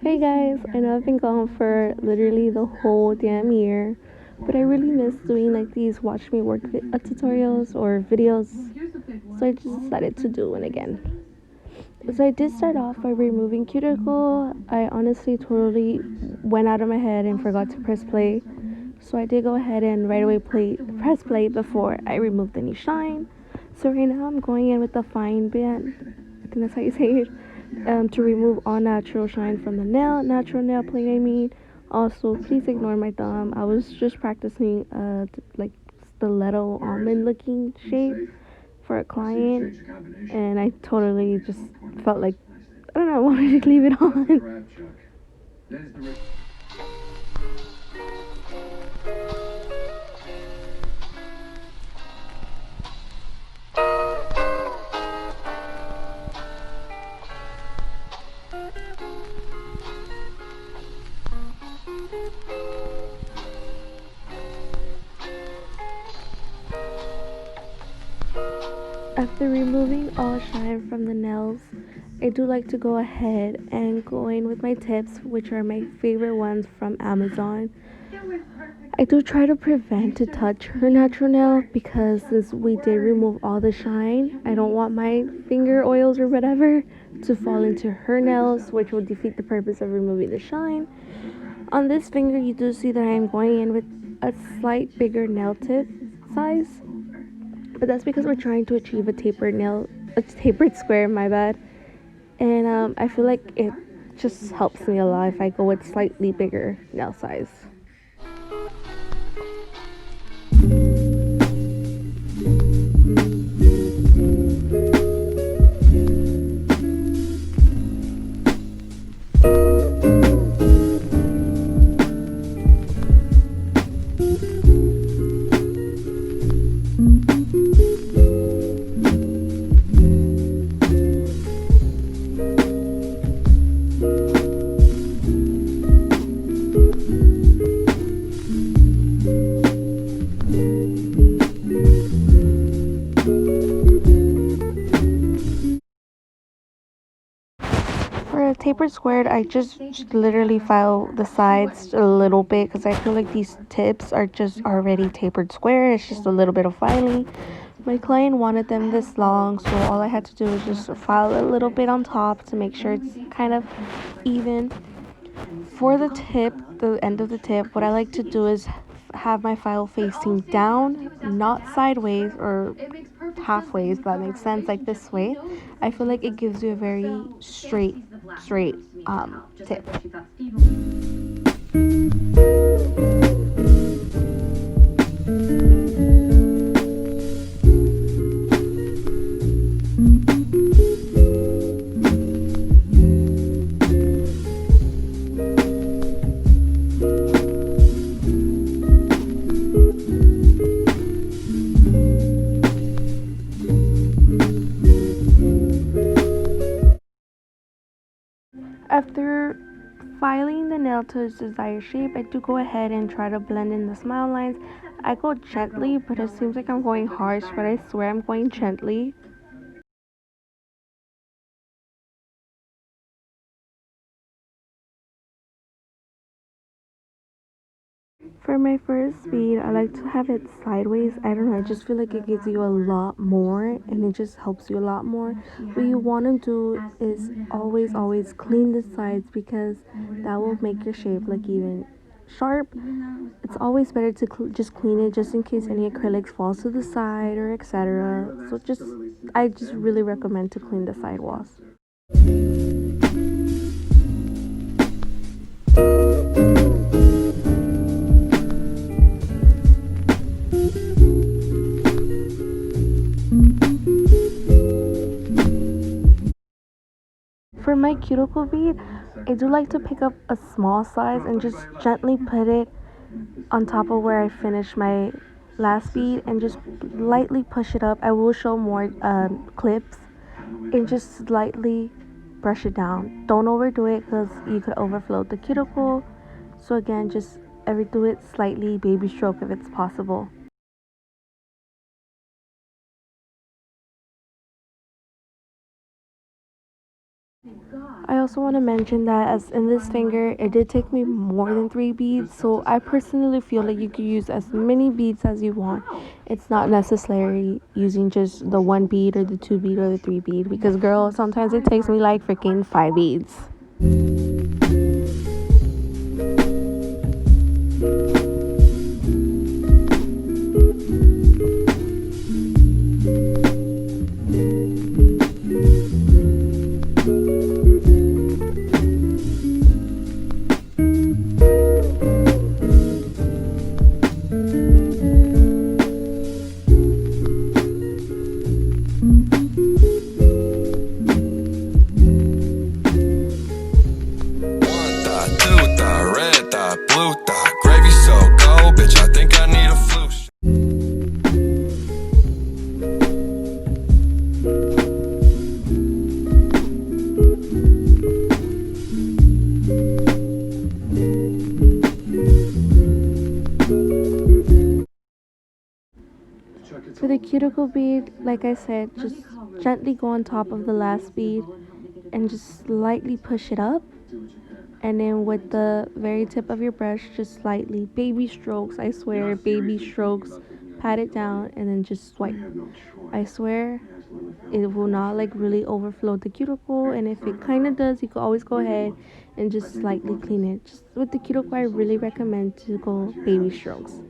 Hey guys, I know I've been gone for literally the whole damn year, but I really miss doing like these watch me work tutorials or videos, so I just decided to do one again. So I did start off by removing Cuticle. I honestly totally went out of my head and forgot to press play, so I did go ahead and right away press play before I removed any shine. So right now I'm going in with the fine band, I think that's how you say it, to remove all natural shine from the natural nail plate I mean. Also, please ignore my thumb. I was just practicing like stiletto almond looking shape for a client, and I totally just felt like, I don't know, I wanted to leave it on. After removing all shine from the nails, I do like to go ahead and go in with my tips, which are my favorite ones from Amazon. I do try to prevent to touch her natural nail because since we did remove all the shine, I don't want my finger oils or whatever to fall into her nails, which will defeat the purpose of removing the shine. On this finger, you do see that I am going in with a slight bigger nail tip size, but that's because we're trying to achieve a tapered square, my bad. And I feel like it just helps me a lot if I go with slightly bigger nail size. For a tapered squared, I just literally file the sides a little bit because I feel like these tips are just already tapered square. It's just a little bit of filing. My client wanted them this long, so all I had to do was just file a little bit on top to make sure it's kind of even. For the tip, the end of the tip, what I like to do is have my file facing down, not sideways or halfway, if that makes sense, like this way. I feel like it gives you a very straight tip. After filing the nail to its desired shape, I do go ahead and try to blend in the smile lines. I go gently, but it seems like I'm going harsh, but I swear I'm going gently. For my first speed, I like to have it sideways. I don't know, I just feel like it gives you a lot more and it just helps you a lot more. What you want to do is always clean the sides because that will make your shape look even sharp. It's always better to just clean it just in case any acrylics falls to the side or etc. So I just really recommend to clean the sidewalls. For my cuticle bead, I do like to pick up a small size and just gently put it on top of where I finish my last bead and just lightly push it up. I will show more clips and just slightly brush it down. Don't overdo it because you could overflow the cuticle. So again, just do it slightly, baby stroke if it's possible. I also want to mention that as in this finger, it did take me more than 3 beads. So I personally feel like you could use as many beads as you want. It's not necessary using just the 1 bead or the 2 bead or the 3 bead because girl, sometimes it takes me like freaking 5 beads. For the cuticle bead, like I said, just gently go on top of the last bead and just slightly push it up. And then with the very tip of your brush, just slightly, baby strokes, I swear, baby strokes, pat it down and then just swipe. I swear it will not like really overflow the cuticle, and if it kind of does, you can always go ahead and just slightly clean it. Just with the cuticle, I really recommend to go baby strokes.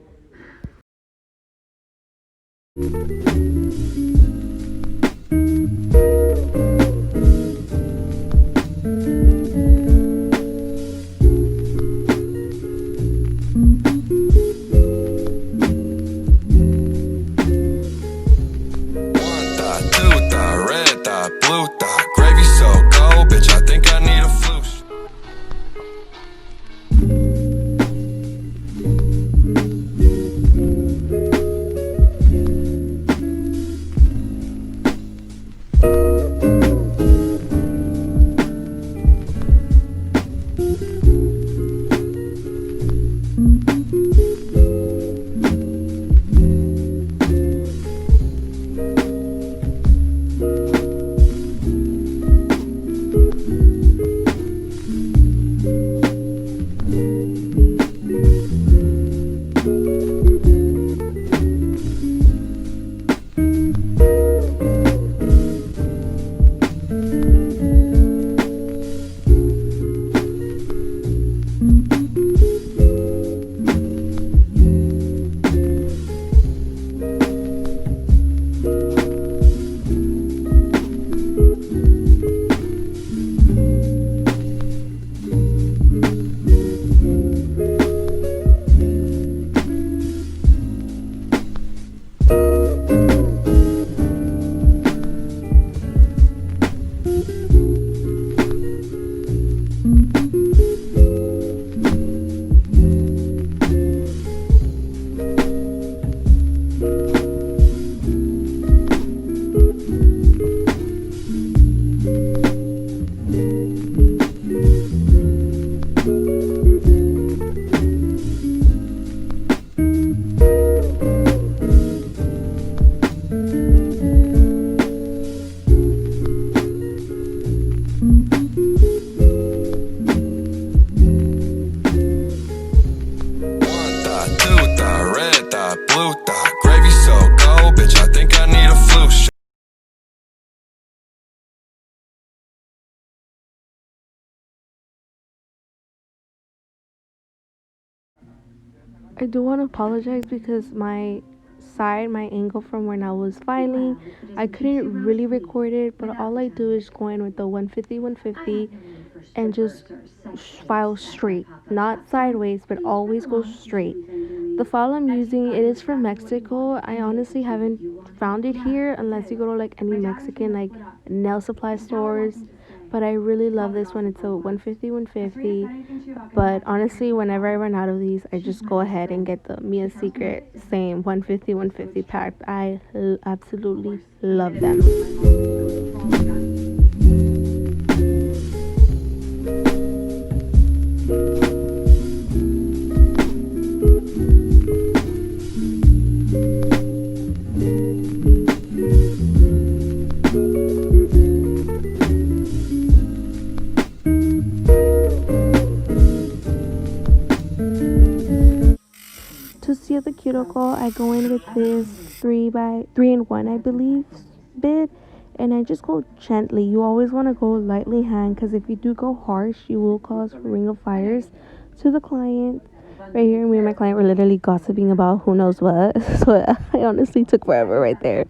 I do want to apologize because my angle from when I was filing, I couldn't really record it, but all I do is go in with the 150 and just file straight, not sideways, but always go straight. The file I'm using, it is from Mexico. I honestly haven't found it here unless you go to like any Mexican like nail supply stores. But I really love this one. It's a 150. But honestly, whenever I run out of these, I just go ahead and get the Mia Secret same 150 pack. I absolutely love them. cuticle, I go in with this 3 in 1, I believe, bit, and I just go gently. You always want to go lightly hand, because if you do go harsh, you will cause ring of fires to the client. Right here, me and my client were literally gossiping about who knows what. So I honestly took forever right there.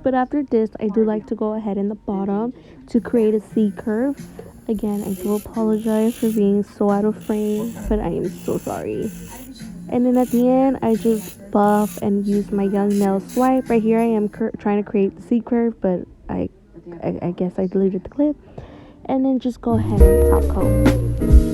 But after this, I do like to go ahead in the bottom to create a C curve. Again, I do apologize for being so out of frame, but I am so sorry. And then at the end, I just buff and use my young nail swipe. Right here, I am trying to create the C curve, but I guess I deleted the clip. And then just go ahead and top coat.